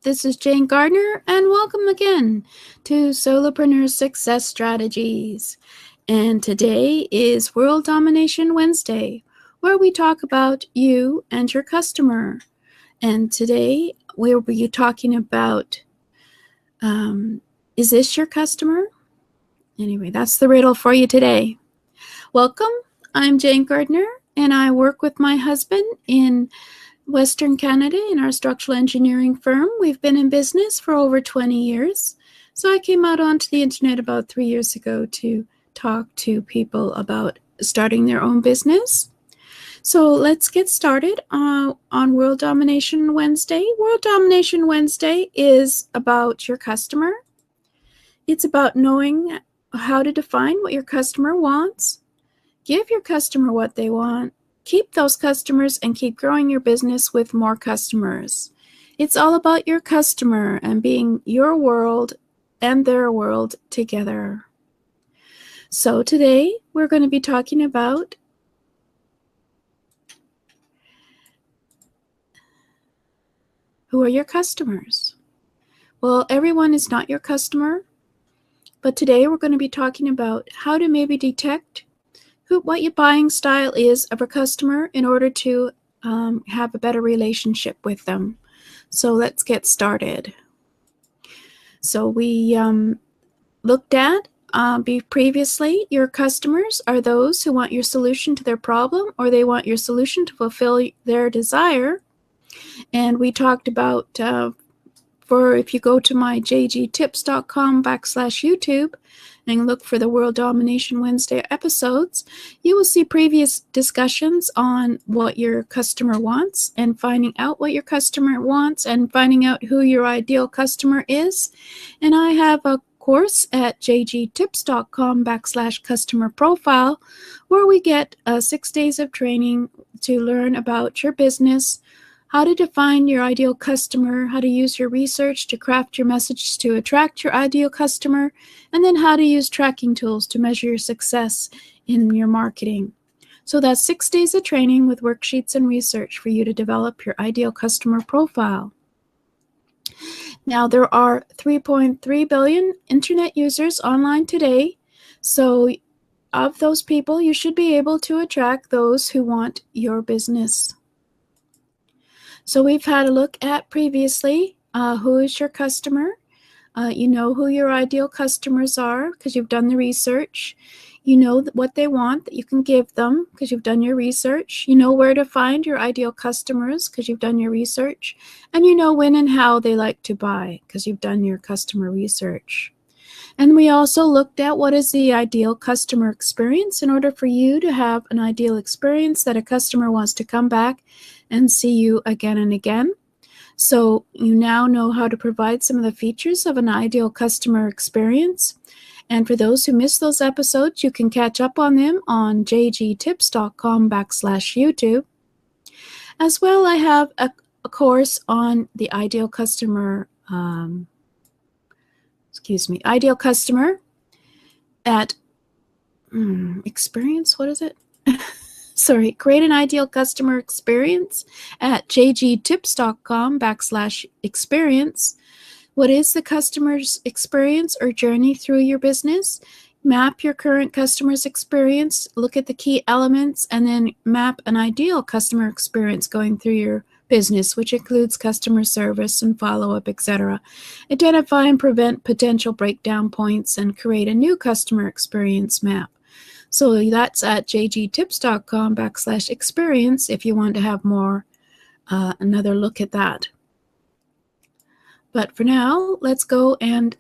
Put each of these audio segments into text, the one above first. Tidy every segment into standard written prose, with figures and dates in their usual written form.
This is Jane Gardner, and welcome again to Solopreneur Success Strategies. And today is World Domination Wednesday, where we talk about you and your customer. And today we'll be talking about, is this your customer? Anyway, that's the riddle for you today. Welcome. I'm Jane Gardner, and I work with my husband in Western Canada in our structural engineering firm. We've been in business for over 20 years. So I came out onto the internet about 3 years ago to talk to people about starting their own business. So let's get started on World Domination Wednesday. World Domination Wednesday is about your customer. It's about knowing how to define what your customer wants. Give your customer what they want. Keep those customers and keep growing your business with more customers. It's all about your customer and being your world and their world together. So today we're going to be talking about who are your customers. Well, everyone is not your customer, but today we're going to be talking about how to maybe detect what your buying style is of a customer in order to have a better relationship with them. So let's get started. So we looked at previously, your customers are those who want your solution to their problem, or they want your solution to fulfill their desire. And we talked about, if you go to my jgtips.com/YouTube and look for the World Domination Wednesday episodes, you will see previous discussions on what your customer wants and finding out what your customer wants and finding out who your ideal customer is. And I have a course at jgtips.com/customer profile where we get 6 days of training to learn about your business, how to define your ideal customer, how to use your research to craft your message to attract your ideal customer, and then how to use tracking tools to measure your success in your marketing. So that's 6 days of training with worksheets and research for you to develop your ideal customer profile. Now, there are 3.3 billion internet users online today. So of those people, you should be able to attract those who want your business. So we've had a look at previously who is your customer. You know who your ideal customers are because you've done the research. You know what they want that you can give them because you've done your research. You know where to find your ideal customers because you've done your research. And you know when and how they like to buy because you've done your customer research. And we also looked at what is the ideal customer experience in order for you to have an ideal experience that a customer wants to come back and see you again and again. So you now know how to provide some of the features of an ideal customer experience. And for those who missed those episodes, you can catch up on them on jgtips.com/YouTube. As well, I have a course on the ideal customer ideal customer at experience. What is it? Sorry, create an ideal customer experience at jgtips.com/experience. What is the customer's experience or journey through your business? Map your current customer's experience, look at the key elements, and then map an ideal customer experience going through your business, which includes customer service and follow-up, etc. Identify and prevent potential breakdown points and create a new customer experience map. So that's at jgtips.com/experience if you want to have more, another look at that. But for now, let's go and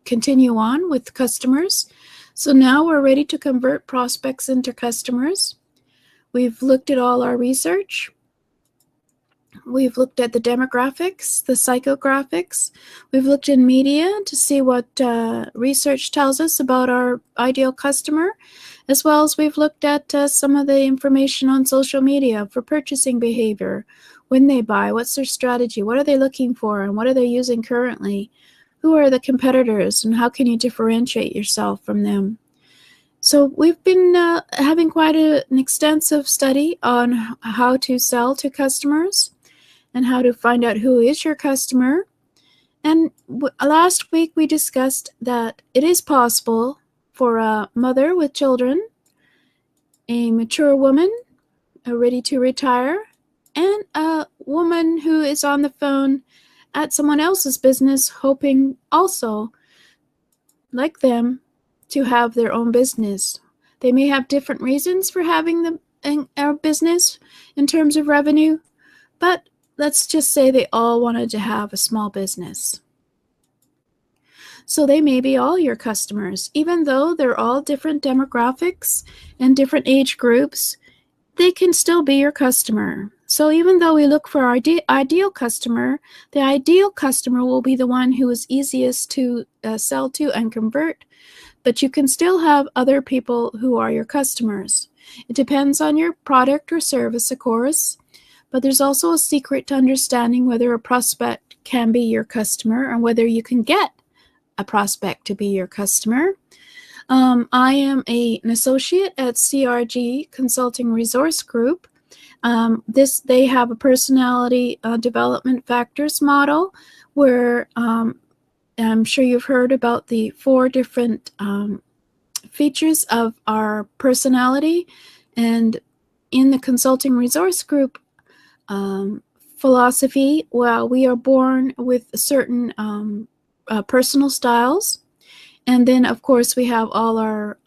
continue on with customers. So now we're ready to convert prospects into customers. We've looked at all our research. We've looked at the demographics, the psychographics. We've looked in media to see what research tells us about our ideal customer, as well as we've looked at some of the information on social media for purchasing behavior, when they buy, what's their strategy, what are they looking for, and what are they using currently, who are the competitors, and how can you differentiate yourself from them. So we've been having quite an extensive study on how to sell to customers. and how to find out who is your customer. And last week we discussed that it is possible for a mother with children, a mature woman, ready to retire, and a woman who is on the phone at someone else's business, hoping also, like them, to have their own business. They may have different reasons for having a business in terms of revenue, but let's just say they all wanted to have a small business. So they may be all your customers. Even though they're all different demographics and different age groups, they can still be your customer. So even though we look for our ideal customer, the ideal customer will be the one who is easiest to sell to and convert, but you can still have other people who are your customers. It depends on your product or service, of course, but there's also a secret to understanding whether a prospect can be your customer and whether you can get a prospect to be your customer. I am an associate at CRG Consulting Resource Group. They have a personality development factors model where I'm sure you've heard about the 4 different features of our personality. And in the Consulting Resource Group philosophy, well, we are born with certain personal styles. And then, of course, we have all our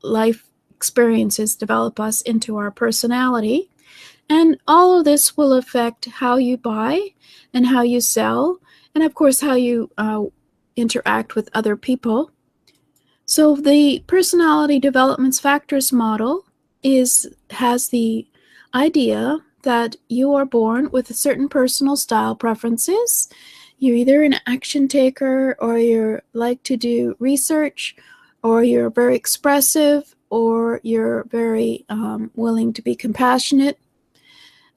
life experiences develop us into our personality. And all of this will affect how you buy and how you sell, and, of course, how you interact with other people. So the personality development factors model has the idea that you are born with a certain personal style preferences. You're either an action taker, or you like to do research, or you're very expressive, or you're very willing to be compassionate,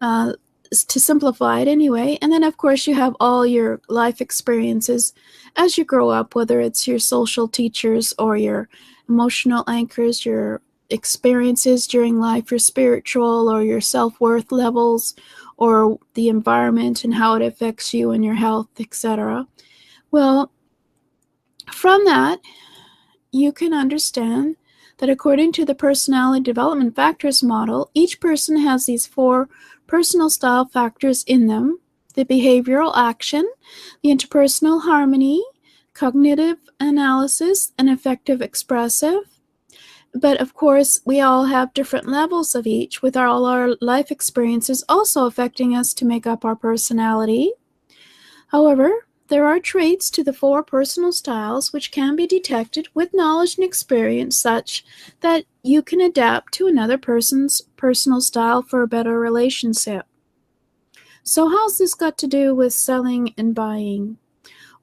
to simplify it anyway. And then, of course, you have all your life experiences as you grow up, whether it's your social teachers or your emotional anchors, your experiences during life, your spiritual or your self-worth levels, or the environment and how it affects you and your health, etc. Well, from that, you can understand that according to the personality development factors model, each person has these 4 personal style factors in them: the behavioral action, the interpersonal harmony, cognitive analysis, and effective expressive. But of course, we all have different levels of each, with all our life experiences also affecting us to make up our personality. However, there are traits to the 4 personal styles which can be detected with knowledge and experience, such that you can adapt to another person's personal style for a better relationship. So how's this got to do with selling and buying?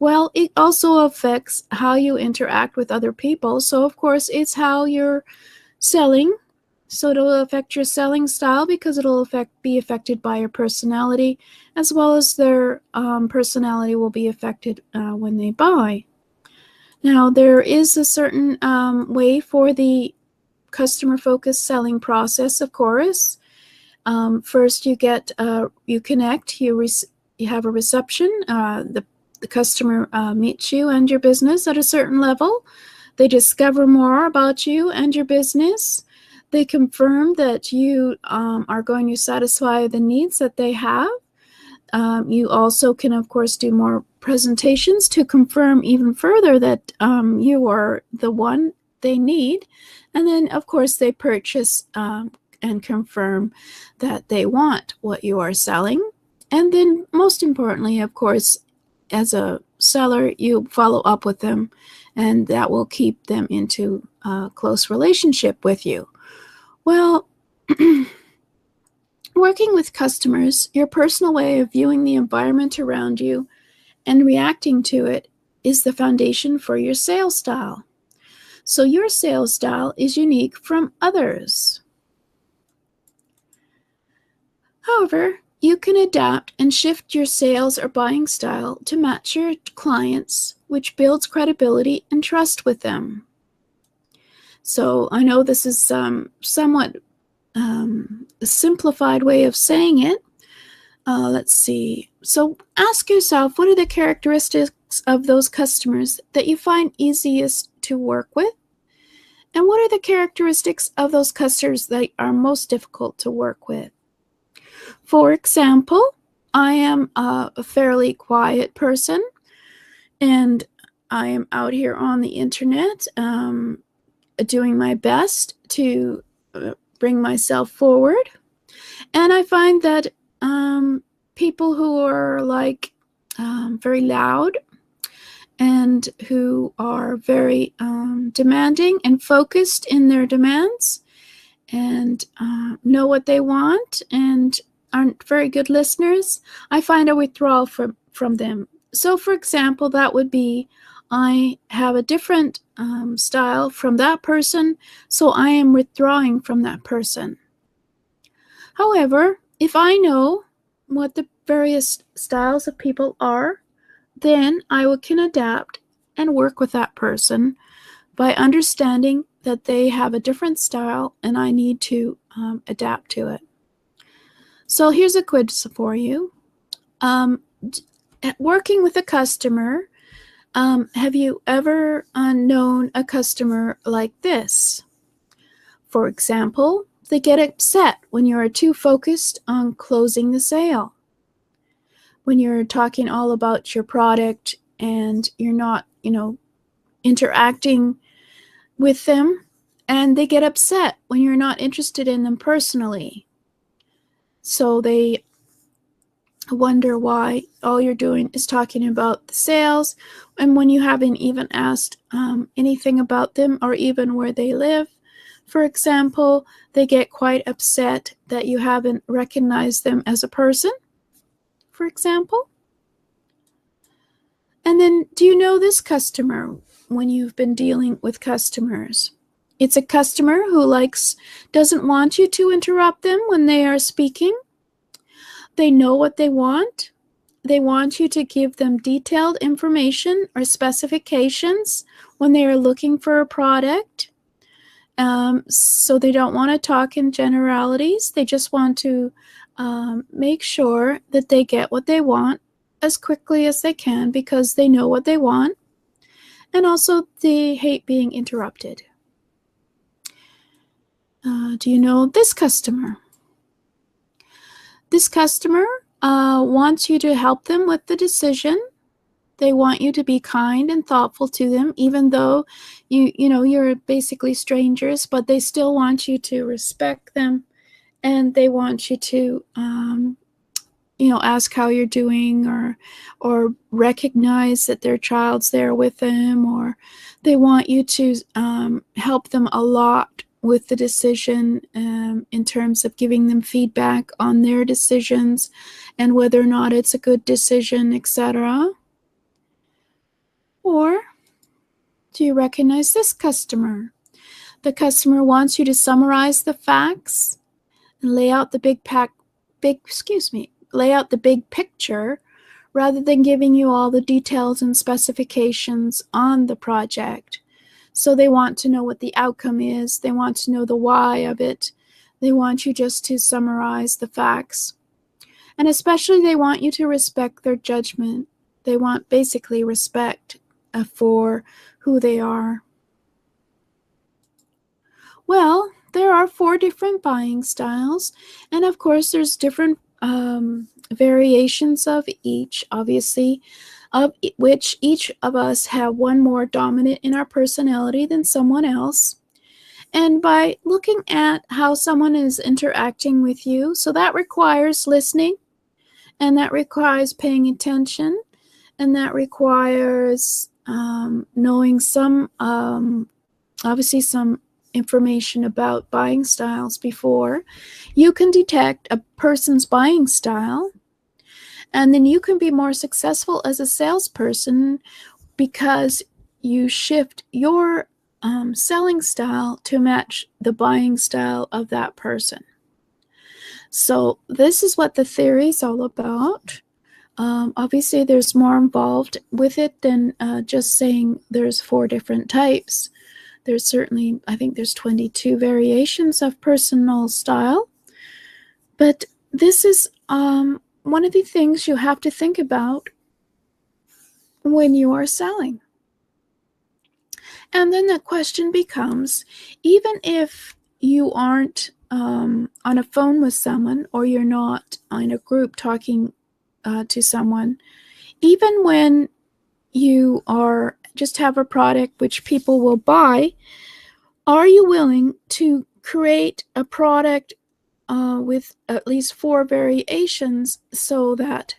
Well, it also affects how you interact with other people. So, of course, it's how you're selling. So it'll affect your selling style because it'll be affected by your personality, as well as their personality will be affected when they buy. Now, there is a certain way for the customer-focused selling process, of course. First, you connect, you have a reception. The customer meets you and your business at a certain level. They discover more about you and your business. They confirm that you are going to satisfy the needs that they have. You also can, of course, do more presentations to confirm even further that you are the one they need. And then, of course, they purchase and confirm that they want what you are selling. And then, most importantly, of course, as a seller, you follow up with them, and that will keep them into a close relationship with you. Well, working with customers, your personal way of viewing the environment around you and reacting to it is the foundation for your sales style. So your sales style is unique from others. However, you can adapt and shift your sales or buying style to match your clients, which builds credibility and trust with them. So I know this is somewhat a simplified way of saying it, Let's see. So ask yourself, what are the characteristics of those customers that you find easiest to work with? And what are the characteristics of those customers that are most difficult to work with? For example, I am a fairly quiet person, and I am out here on the internet doing my best to bring myself forward. And I find that people who are like very loud and who are very demanding and focused in their demands and know what they want and aren't very good listeners, I find a withdrawal from them. So, for example, that would be I have a different style from that person, so I am withdrawing from that person. However, if I know what the various styles of people are, then I can adapt and work with that person by understanding that they have a different style and I need to adapt to it. So here's a quiz for you. Working with a customer, have you ever known a customer like this? For example, they get upset when you are too focused on closing the sale. When you're talking all about your product and you're not, interacting with them, and they get upset when you're not interested in them personally. So they wonder why all you're doing is talking about the sales, and when you haven't even asked anything about them or even where they live. For example, they get quite upset that you haven't recognized them as a person, for example. And then, do you know this customer when you've been dealing with customers? It's a customer who doesn't want you to interrupt them when they are speaking. They know what they want. They want you to give them detailed information or specifications when they are looking for a product. So they don't want to talk in generalities. They just want to make sure that they get what they want as quickly as they can because they know what they want. And also they hate being interrupted. Do you know this customer? This customer wants you to help them with the decision. They want you to be kind and thoughtful to them, even though you're basically strangers, but they still want you to respect them, and they want you to ask how you're doing, or recognize that their child's there with them, or they want you to help them a lot with the decision in terms of giving them feedback on their decisions and whether or not it's a good decision, etc. Or do you recognize this customer? The customer wants you to summarize the facts and lay out the big picture rather than giving you all the details and specifications on the project. So they want to know what the outcome is. They want to know the why of it. They want you just to summarize the facts. And especially they want you to respect their judgment. They want basically respect for who they are. Well, there are 4 different buying styles, and of course there's different variations of each, obviously, of which each of us have one more dominant in our personality than someone else. And by looking at how someone is interacting with you, so that requires listening, and that requires paying attention, and that requires knowing obviously some information about buying styles before. You can detect a person's buying style, and then you can be more successful as a salesperson because you shift your selling style to match the buying style of that person. So this is what the theory is all about. Obviously, there's more involved with it than just saying there's 4 different types. There's certainly, I think there's 22 variations of personal style. But this is one of the things you have to think about when you are selling. And then the question becomes, even if you aren't on a phone with someone, or you're not in a group talking to someone, even when you are just have a product which people will buy, are you willing to create a product with at least 4 variations so that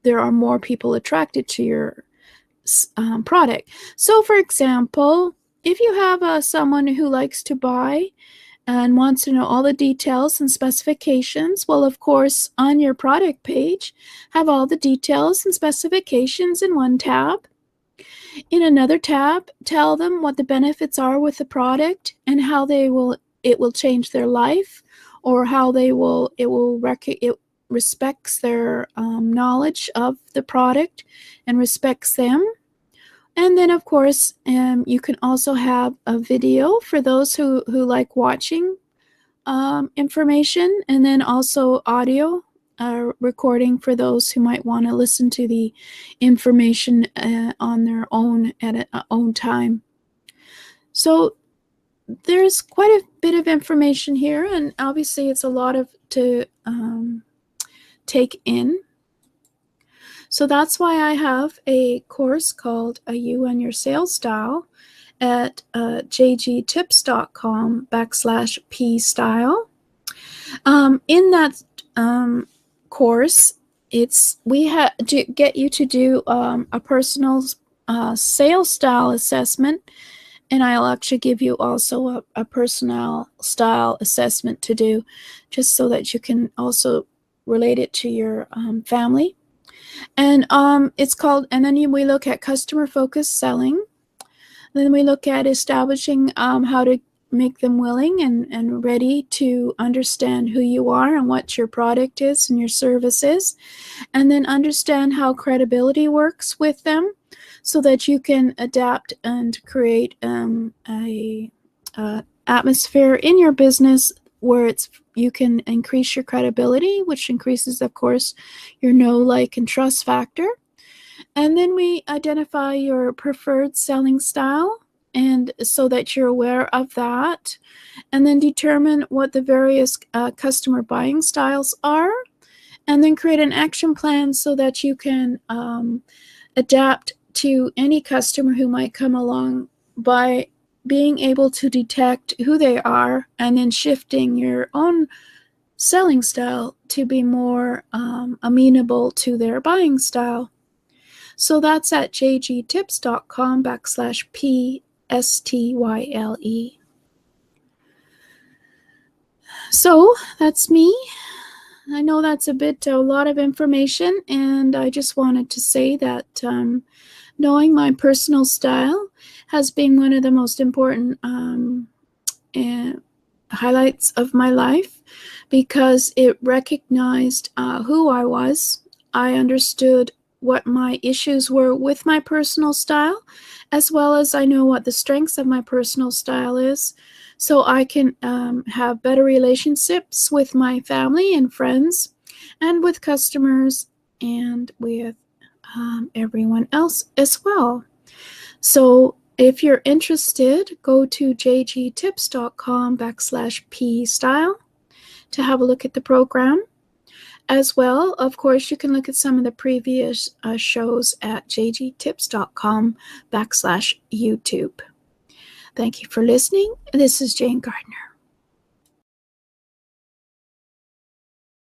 there are more people attracted to your product? So, for example, if you have someone who likes to buy and wants to know all the details and specifications, well, of course, on your product page, have all the details and specifications in one tab. In another tab, tell them what the benefits are with the product and how it will change their life, or how it respects their knowledge of the product and respects them. And then, of course, you can also have a video for those who like watching information, and then also audio recording for those who might want to listen to the information on their own at a own time. So there's quite a bit of information here, and obviously it's a lot to take in. So that's why I have a course called You and Your Sales Style at jgtips.com/p-style. In that course, we have to get you to do a personal sales style assessment, and I'll actually give you also a personal style assessment to do, just so that you can also relate it to your family. And it's called, and then we look at customer focused selling. Then we look at establishing how to make them willing and ready to understand who you are and what your product is and your service is. And then understand how credibility works with them, so that you can adapt and create a atmosphere in your business where you can increase your credibility, which increases, of course, your know, like, and trust factor. And then we identify your preferred selling style, and so that you're aware of that, and then determine what the various customer buying styles are, and then create an action plan so that you can adapt to any customer who might come along by being able to detect who they are, and then shifting your own selling style to be more amenable to their buying style. So that's at jgtips.com/p-style. So that's me. I know that's a lot of information, and I just wanted to say that knowing my personal style has been one of the most important highlights of my life, because it recognized who I was. I understood what my issues were with my personal style, as well as I know what the strengths of my personal style is, so I can have better relationships with my family and friends, and with customers, and with everyone else as well. So if you're interested, go to jgtips.com/p-style to have a look at the program. As well, of course, you can look at some of the previous shows at jgtips.com/YouTube. Thank you for listening. This is Jane Gardner.